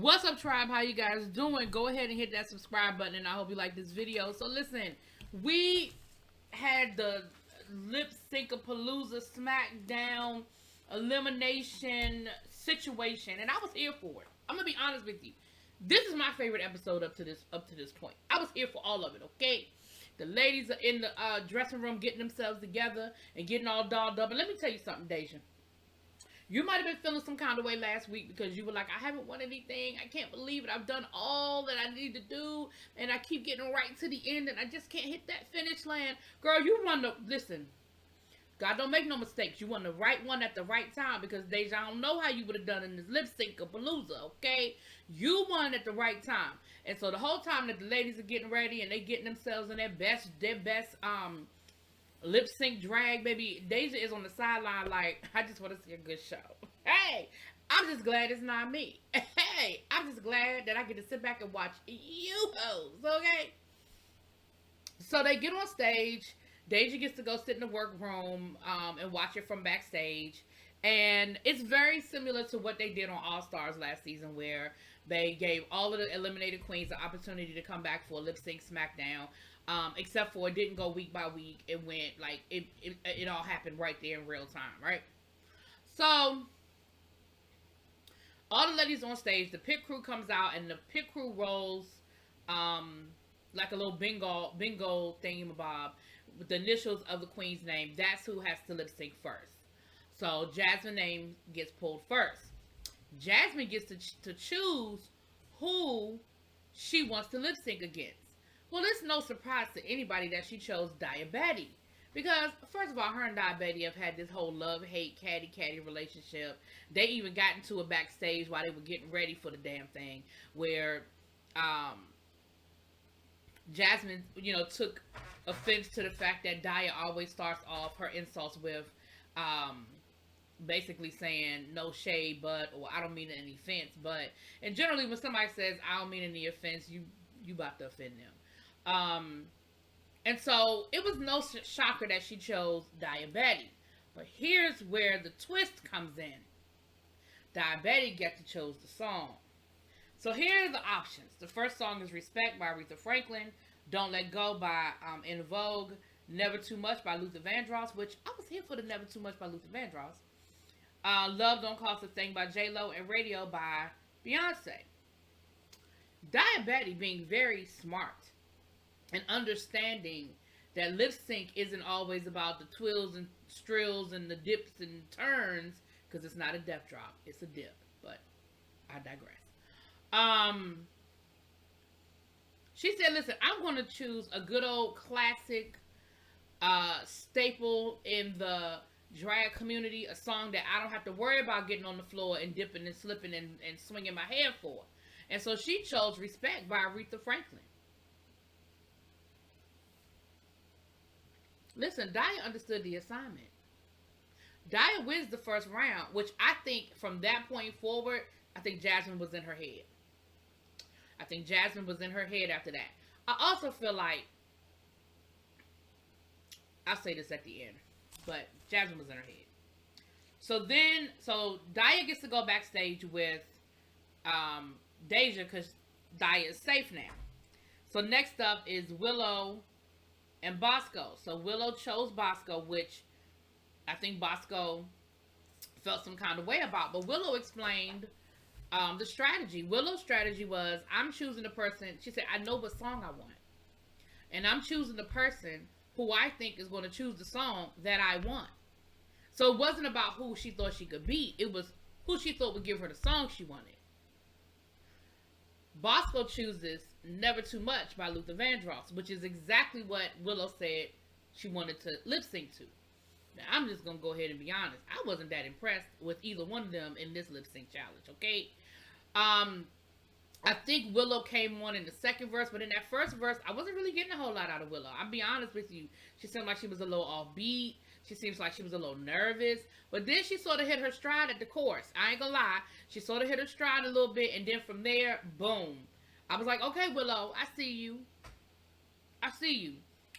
What's up, tribe? How you guys doing? Go ahead and hit that subscribe button, and I hope you like this video. So listen, we had the lip sync palooza smackdown elimination situation, and I was here for it. I'm gonna be honest with you. This is my favorite episode up to this point. I was here for all of it. Okay, the ladies are in the dressing room getting themselves together and getting all dolled up. And let me tell you something, Deja. You might have been feeling some kind of way last week because you were like, I haven't won anything. I can't believe it. I've done all that I need to do. And I keep getting right to the end. And I just can't hit that finish line. Girl, you won the... Listen. God don't make no mistakes. You won the right one at the right time. Because, Deja, I don't know how you would have done in this lip sync palooza, okay? You won at the right time. And so the whole time that the ladies are getting ready and they getting themselves in their best lip sync drag, baby, Deja is on the sideline like, I just want to see a good show. Hey, I'm just glad it's not me. Hey, I'm just glad that I get to sit back and watch you hoes, okay? So they get on stage. Deja gets to go sit in the workroom and watch it from backstage. And it's very similar to what they did on All Stars last season, where they gave all of the eliminated queens the opportunity to come back for a lip sync smackdown. Except for it didn't go week by week. It went like it all happened right there in real time, right? So all the ladies on stage, the pit crew comes out and the pit crew rolls like a little bingo thingamabob with the initials of the queen's name. That's who has to lip sync first. So Jasmine's name gets pulled first. Jasmine gets to choose who she wants to lip sync against. Well, it's no surprise to anybody that she chose Diabetti. Because, first of all, her and Diabetti have had this whole love-hate, catty relationship. They even got into it backstage while they were getting ready for the damn thing. Where Jasmine, took offense to the fact that Dia always starts off her insults with basically saying, no shade, but, or I don't mean any offense, but. And generally, when somebody says, I don't mean any offense, you about to offend them. And so it was no shocker that she chose Diabetti. But here's where the twist comes in. Diabetti gets to choose the song. So here are the options. The first song is Respect by Aretha Franklin, Don't Let Go by In Vogue, Never Too Much by Luther Vandross, which I was here for the Never Too Much by Luther Vandross. Love Don't Cost a Thing by J-Lo, and Radio by Beyonce. Diabetti, being very smart and understanding that lip sync isn't always about the twills and strills and the dips and turns, because it's not a death drop, it's a dip, but I digress. She said, listen, I'm going to choose a good old classic staple in the drag community, a song that I don't have to worry about getting on the floor and dipping and slipping and swinging my hair for. And so she chose Respect by Aretha Franklin. Listen, Dia understood the assignment. Dia wins the first round, which I think from that point forward, I think Jasmine was in her head. After that. I also feel like, I'll say this at the end, but Jasmine was in her head. So Dia gets to go backstage with Deja because Dia is safe now. So next up is Willow and Bosco. So Willow chose Bosco, which I think Bosco felt some kind of way about. But Willow explained the strategy. Willow's strategy was, I'm choosing the person. She said, I know what song I want. And I'm choosing the person who I think is going to choose the song that I want. So it wasn't about who she thought she could beat. It was who she thought would give her the song she wanted. Bosco chooses Never Too Much by Luther Vandross, which is exactly what Willow said she wanted to lip sync to. Now, I'm just going to go ahead and be honest. I wasn't that impressed with either one of them in this lip sync challenge, okay? I think Willow came on in the second verse, but in that first verse, I wasn't really getting a whole lot out of Willow. I'll be honest with you. She seemed like she was a little offbeat. She seems like she was a little nervous. But then she sort of hit her stride at the chorus. I ain't gonna lie. She sort of hit her stride a little bit, and then from there, boom. I was like, okay, Willow, I see you.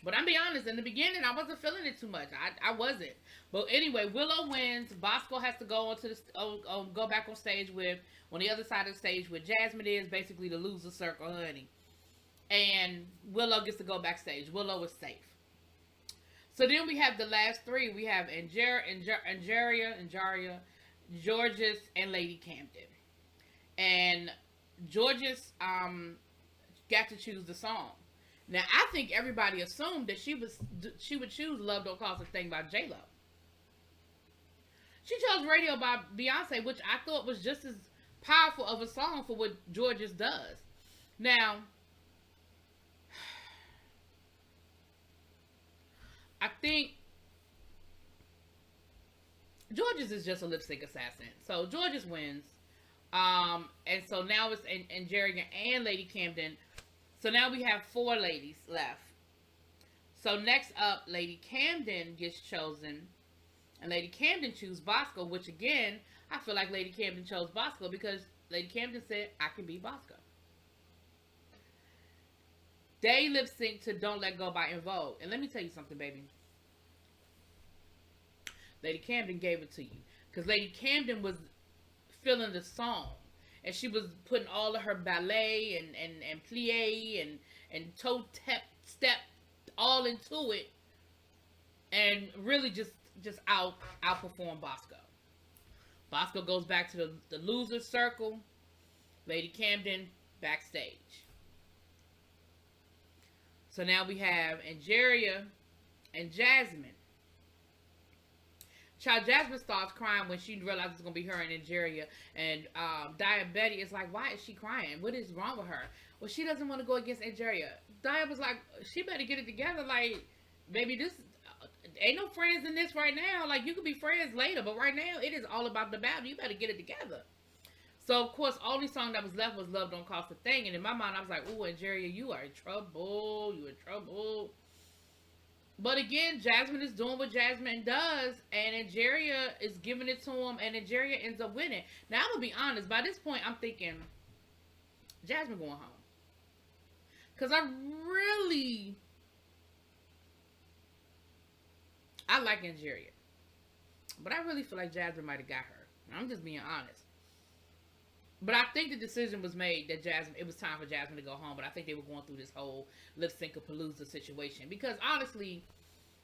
But I'm be honest, in the beginning, I wasn't feeling it too much. I wasn't. But anyway, Willow wins. Bosco has to go onto the go back on stage with on the other side of the stage where Jasmine is, basically the loser circle, honey. And Willow gets to go backstage. Willow is safe. So then we have the last three. We have Anjaria, Georges, and Lady Camden. And Georges got to choose the song. Now I think everybody assumed that she would choose "Love Don't Cost a Thing" by J Lo. She chose "Radio" by Beyonce, which I thought was just as powerful of a song for what Georges does. Now, I think Georges is just a lip sync assassin. So Georges wins. And so now it's and Jerry and Lady Camden. So now we have 4 ladies left. So next up, Lady Camden gets chosen. And Lady Camden chooses Bosco, which again, I feel like Lady Camden chose Bosco because Lady Camden said, I can be Bosco. They lip sync to Don't Let Go by En Vogue. And let me tell you something, baby. Lady Camden gave it to you. Because Lady Camden was feeling the song. And she was putting all of her ballet and plie and toe step all into it. And really just outperformed Bosco. Bosco goes back to the loser circle. Lady Camden backstage. So now we have Angeria and Jasmine. Child Jasmine starts crying when she realizes it's going to be her and Angeria. And Betty is like, why is she crying? What is wrong with her? Well, she doesn't want to go against Angeria. Dia was like, she better get it together. Like, baby, this ain't no friends in this right now. Like, you could be friends later. But right now, it is all about the battle. You better get it together. So, of course, only song that was left was Love Don't Cost a Thing. And in my mind, I was like, ooh, Angeria, you are in trouble. You in trouble. But again, Jasmine is doing what Jasmine does, and Angeria is giving it to him, and Angeria ends up winning. Now, I'm going to be honest. By this point, I'm thinking, Jasmine going home. Because I like Angeria. But I really feel like Jasmine might have got her. I'm just being honest. But I think the decision was made that it was time for Jasmine to go home. But I think they were going through this whole lip sync palooza situation. Because honestly,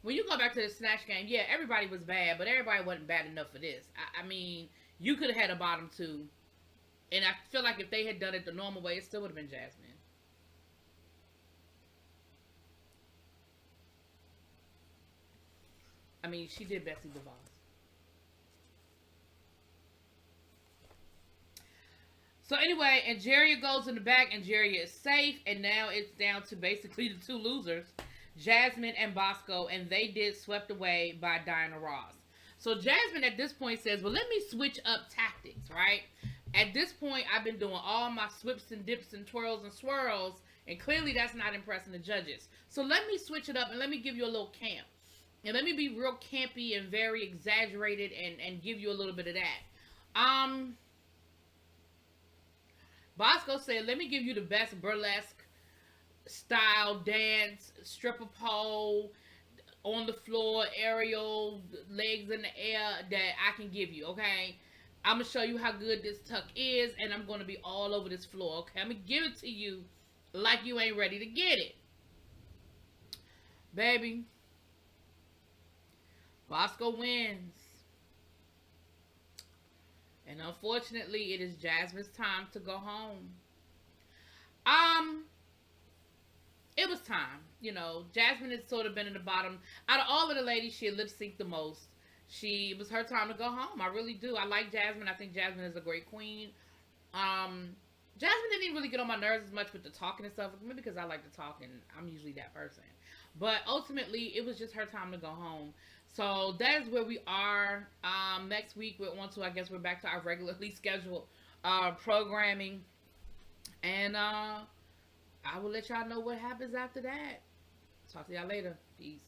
when you go back to the Snatch Game, yeah, everybody was bad. But everybody wasn't bad enough for this. I mean, you could have had a bottom 2. And I feel like if they had done it the normal way, it still would have been Jasmine. I mean, she did Betsy DeVos. So anyway, Angeria goes in the back. Angeria is safe. And now it's down to basically the 2 losers, Jasmine and Bosco. And they did Swept Away by Diana Ross. So Jasmine at this point says, well, let me switch up tactics, right? At this point, I've been doing all my swips and dips and twirls and swirls. And clearly that's not impressing the judges. So let me switch it up and let me give you a little camp. And let me be real campy and very exaggerated and give you a little bit of that. Bosco said, let me give you the best burlesque style dance, stripper pole, on the floor, aerial, legs in the air that I can give you, okay? I'm going to show you how good this tuck is, and I'm going to be all over this floor, okay? I'm going to give it to you like you ain't ready to get it. Baby, Bosco wins. And unfortunately, it is Jasmine's time to go home. It was time. You know, Jasmine has sort of been in the bottom. Out of all of the ladies, she had lip synced the most. It was her time to go home. I really do. I like Jasmine. I think Jasmine is a great queen. Jasmine didn't even really get on my nerves as much with the talking and stuff. Maybe because I like to talk and I'm usually that person. But ultimately, it was just her time to go home. So that is where we are. Next week, I guess we're back to our regularly scheduled programming. And I will let y'all know what happens after that. Talk to y'all later. Peace.